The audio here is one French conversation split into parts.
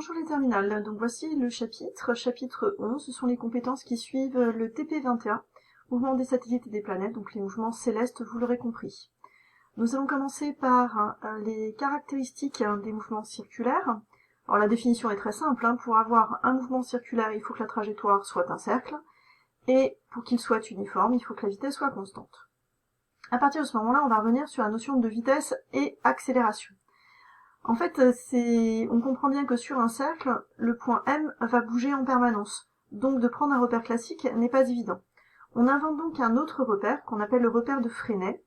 Bonjour les terminales, donc voici le chapitre 11, ce sont les compétences qui suivent le TP21, mouvement des satellites et des planètes, donc les mouvements célestes, vous l'aurez compris. Nous allons commencer par les caractéristiques des mouvements circulaires. Alors la définition est très simple, pour avoir un mouvement circulaire, il faut que la trajectoire soit un cercle, et pour qu'il soit uniforme, il faut que la vitesse soit constante. À partir de ce moment-là, on va revenir sur la notion de vitesse et accélération. En fait, on comprend bien que sur un cercle, le point M va bouger en permanence. Donc de prendre un repère classique n'est pas évident. On invente donc un autre repère, qu'on appelle le repère de Freinet,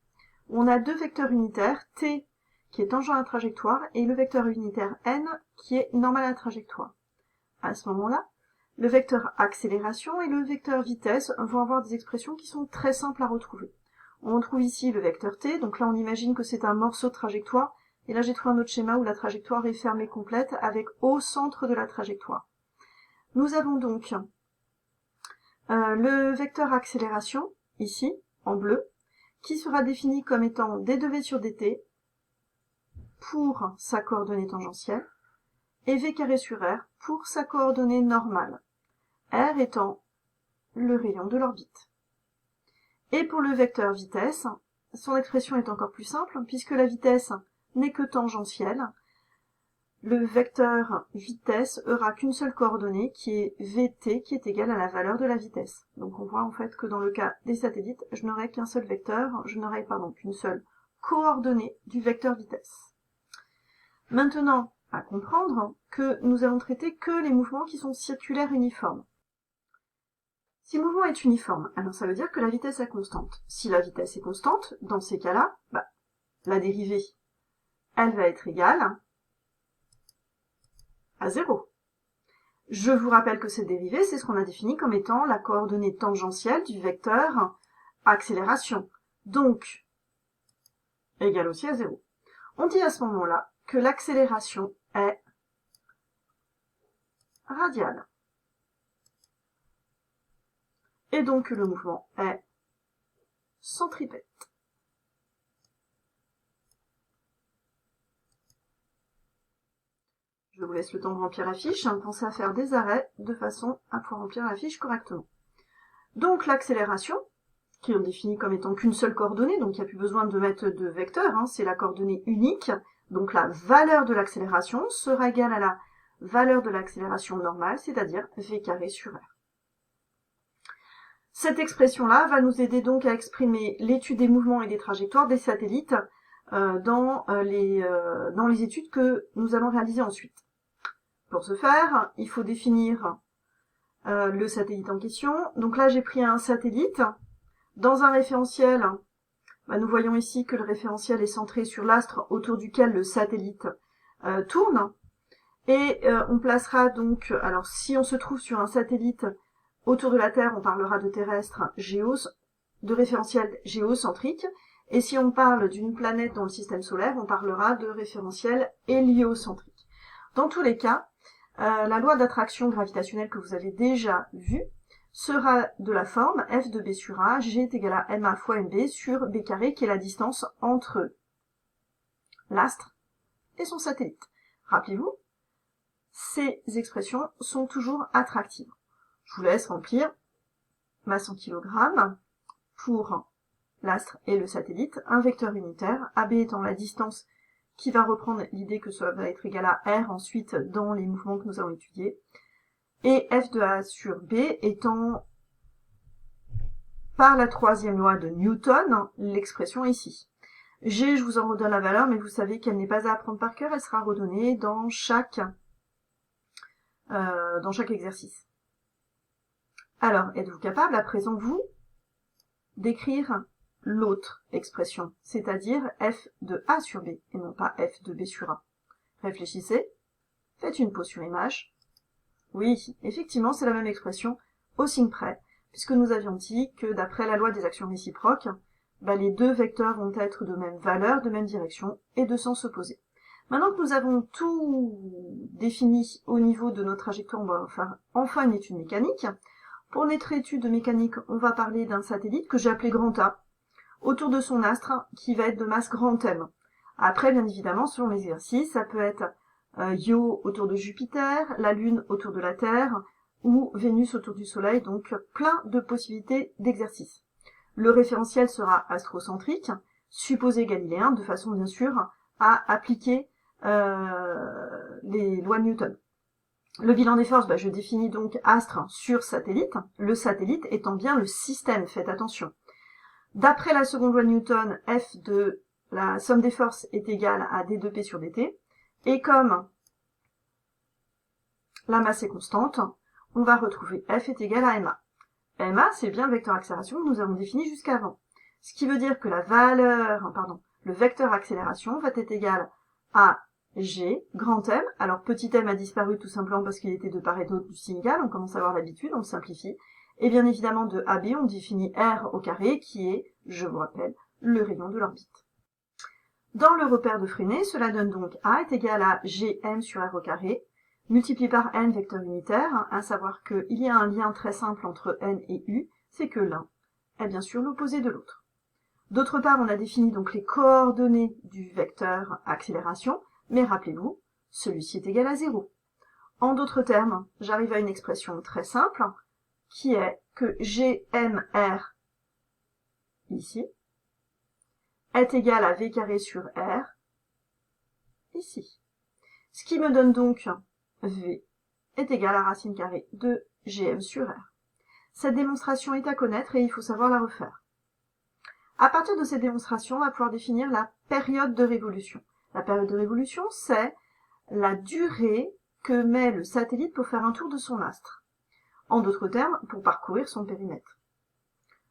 où on a deux vecteurs unitaires, T qui est tangent à la trajectoire, et le vecteur unitaire N qui est normal à la trajectoire. À ce moment-là, le vecteur accélération et le vecteur vitesse vont avoir des expressions qui sont très simples à retrouver. On retrouve ici le vecteur T, donc là on imagine que c'est un morceau de trajectoire, et là, j'ai trouvé un autre schéma où la trajectoire est fermée complète avec au centre de la trajectoire. Nous avons donc le vecteur accélération, ici, en bleu, qui sera défini comme étant dV sur dt pour sa coordonnée tangentielle et v carré sur r pour sa coordonnée normale, r étant le rayon de l'orbite. Et pour le vecteur vitesse, son expression est encore plus simple, puisque la vitesse n'est que tangentielle. Le vecteur vitesse aura qu'une seule coordonnée qui est vt qui est égale à la valeur de la vitesse. Donc on voit en fait que dans le cas des satellites, je n'aurai qu'un seul vecteur, je n'aurai qu'une seule coordonnée du vecteur vitesse. Maintenant, à comprendre que nous allons traiter que les mouvements qui sont circulaires uniformes. Si le mouvement est uniforme, alors ça veut dire que la vitesse est constante. Si la vitesse est constante, dans ces cas-là, la dérivée elle va être égale à 0. Je vous rappelle que cette dérivée, c'est ce qu'on a défini comme étant la coordonnée tangentielle du vecteur accélération. Donc, égale aussi à 0. On dit à ce moment-là que l'accélération est radiale. Et donc que le mouvement est centripète. Je vous laisse le temps de remplir la fiche. Pensez à faire des arrêts de façon à pouvoir remplir la fiche correctement. Donc l'accélération, qui est définie comme étant qu'une seule coordonnée, donc il n'y a plus besoin de mettre de vecteur, c'est la coordonnée unique. Donc la valeur de l'accélération sera égale à la valeur de l'accélération normale, c'est-à-dire v carré sur r. Cette expression-là va nous aider donc à exprimer l'étude des mouvements et des trajectoires des satellites dans les études que nous allons réaliser ensuite. Pour ce faire, il faut définir le satellite en question. Donc là, j'ai pris un satellite. Dans un référentiel, nous voyons ici que le référentiel est centré sur l'astre autour duquel le satellite tourne. Et on placera donc, alors si on se trouve sur un satellite autour de la Terre, on parlera de terrestre de référentiel géocentrique. Et si on parle d'une planète dans le système solaire, on parlera de référentiel héliocentrique. Dans tous les cas, la loi d'attraction gravitationnelle que vous avez déjà vue sera de la forme f de b sur a, g est égal à ma fois mb sur b carré, qui est la distance entre l'astre et son satellite. Rappelez-vous, ces expressions sont toujours attractives. Je vous laisse remplir masse en kilogrammes pour l'astre et le satellite, un vecteur unitaire, AB étant la distance qui va reprendre l'idée que ça va être égal à R ensuite dans les mouvements que nous allons étudier, et F de A sur B étant, par la troisième loi de Newton, l'expression ici. G, je vous en redonne la valeur, mais vous savez qu'elle n'est pas à apprendre par cœur, elle sera redonnée dans chaque exercice. Alors, êtes-vous capable, à présent, vous, d'écrire l'autre expression, c'est-à-dire f de A sur B, et non pas f de B sur A. Réfléchissez, faites une pause sur image. Oui, effectivement, c'est la même expression au signe près, puisque nous avions dit que d'après la loi des actions réciproques, les deux vecteurs vont être de même valeur, de même direction, et de sens opposés. Maintenant que nous avons tout défini au niveau de notre trajectoire, on va faire enfin une étude mécanique. Pour notre étude mécanique, on va parler d'un satellite que j'ai appelé grand A, autour de son astre, qui va être de masse grand M. Après, bien évidemment, selon l'exercice, ça peut être Io autour de Jupiter, la Lune autour de la Terre, ou Vénus autour du Soleil, donc plein de possibilités d'exercice. Le référentiel sera astrocentrique, supposé galiléen, de façon bien sûr à appliquer les lois de Newton. Le bilan des forces, je définis donc astre sur satellite, le satellite étant bien le système, faites attention. D'après la seconde loi de Newton, F de la somme des forces est égale à d2p sur dt, et comme la masse est constante, on va retrouver F est égal à ma. ma, c'est bien le vecteur accélération que nous avons défini jusqu'avant. Ce qui veut dire que le vecteur accélération va être égal à G, grand M. Alors petit m a disparu tout simplement parce qu'il était de part et d'autre du signe égal, on commence à avoir l'habitude, on le simplifie. Et bien évidemment de AB, on définit R au carré, qui est, je vous rappelle, le rayon de l'orbite. Dans le repère de Freinet, cela donne donc A est égal à Gm sur R au carré, multiplié par n vecteur unitaire, à savoir qu'il y a un lien très simple entre n et u, c'est que l'un est bien sûr l'opposé de l'autre. D'autre part, on a défini donc les coordonnées du vecteur accélération, mais rappelez-vous, celui-ci est égal à 0. En d'autres termes, j'arrive à une expression très simple, qui est que Gmr, ici, est égal à v carré sur r, ici. Ce qui me donne donc v est égal à racine carrée de gm sur r. Cette démonstration est à connaître et il faut savoir la refaire. À partir de cette démonstration, on va pouvoir définir la période de révolution. La période de révolution, c'est la durée que met le satellite pour faire un tour de son astre. En d'autres termes, pour parcourir son périmètre.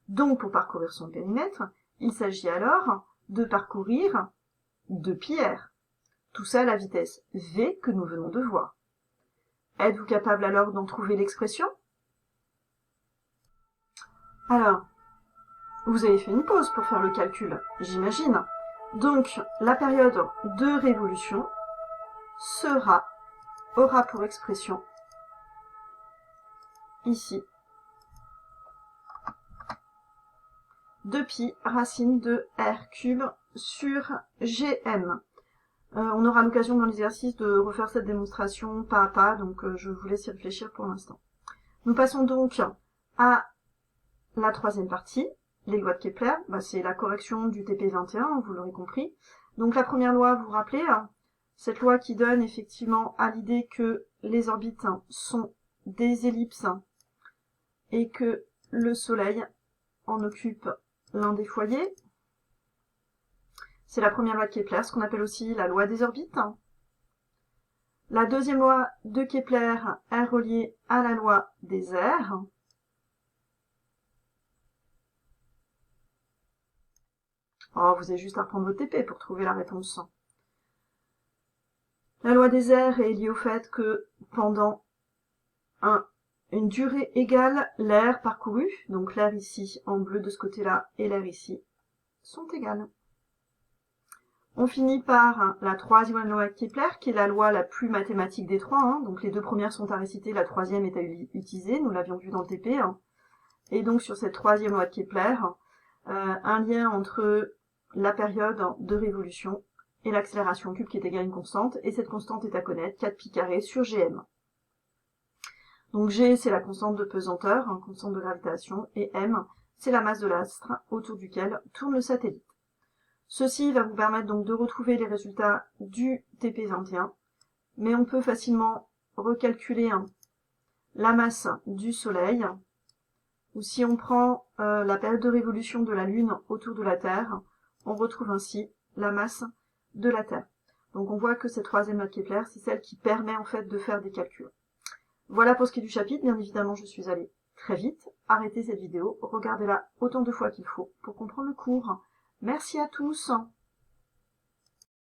Donc, pour parcourir son périmètre, il s'agit alors de parcourir 2πr. Tout ça à la vitesse v que nous venons de voir. Êtes-vous capable alors d'en trouver l'expression? Alors, vous avez fait une pause pour faire le calcul, j'imagine. Donc, la période de révolution aura pour expression ici 2π racine de r cube sur gm. On aura l'occasion dans l'exercice de refaire cette démonstration pas à pas, donc je vous laisse y réfléchir pour l'instant. Nous passons donc à la troisième partie, les lois de Kepler. C'est la correction du TP21, vous l'aurez compris. Donc la première loi, vous vous rappelez, cette loi qui donne effectivement à l'idée que les orbites sont des ellipses et que le Soleil en occupe l'un des foyers. C'est la première loi de Kepler, ce qu'on appelle aussi la loi des orbites. La deuxième loi de Kepler est reliée à la loi des airs. Oh, vous avez juste à reprendre votre TP pour trouver la réponse. La loi des airs est liée au fait que pendant une durée égale, l'air parcouru, donc l'air ici en bleu de ce côté-là et l'air ici, sont égales. On finit par la troisième loi de Kepler, qui est la loi la plus mathématique des trois. Donc les deux premières sont à réciter, la troisième est à utiliser, nous l'avions vu dans le TP. Et donc sur cette troisième loi de Kepler, un lien entre la période de révolution et l'accélération cube qui est égale à une constante, et cette constante est à connaître, 4π carré sur gm. Donc g, c'est la constante de pesanteur, constante de gravitation, et m, c'est la masse de l'astre autour duquel tourne le satellite. Ceci va vous permettre donc de retrouver les résultats du TP21, mais on peut facilement recalculer la masse du Soleil, ou si on prend la période de révolution de la Lune autour de la Terre, on retrouve ainsi la masse de la Terre. Donc on voit que cette troisième loi de Kepler, c'est celle qui permet en fait de faire des calculs. Voilà pour ce qui est du chapitre, bien évidemment je suis allée très vite. Arrêtez cette vidéo, regardez-la autant de fois qu'il faut pour comprendre le cours. Merci à tous.